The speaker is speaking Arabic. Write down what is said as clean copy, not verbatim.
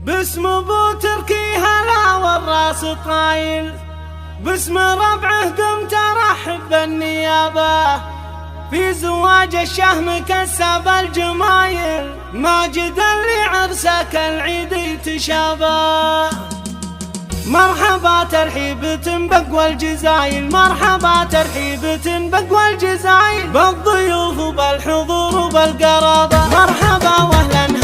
باسم ابو تركي هلا والراس طايل، باسم ربعه قمت ارحب بالنيابه، في زواج الشهم كسب الجمايل، ماجد اللي عرسك العيد يتشابه. مرحبا ترحيبة بقوى الجزايل، مرحبا ترحيبة بقوى الجزايل، بالضيوف وبالحضور وبالقرابة، مرحبا واهلا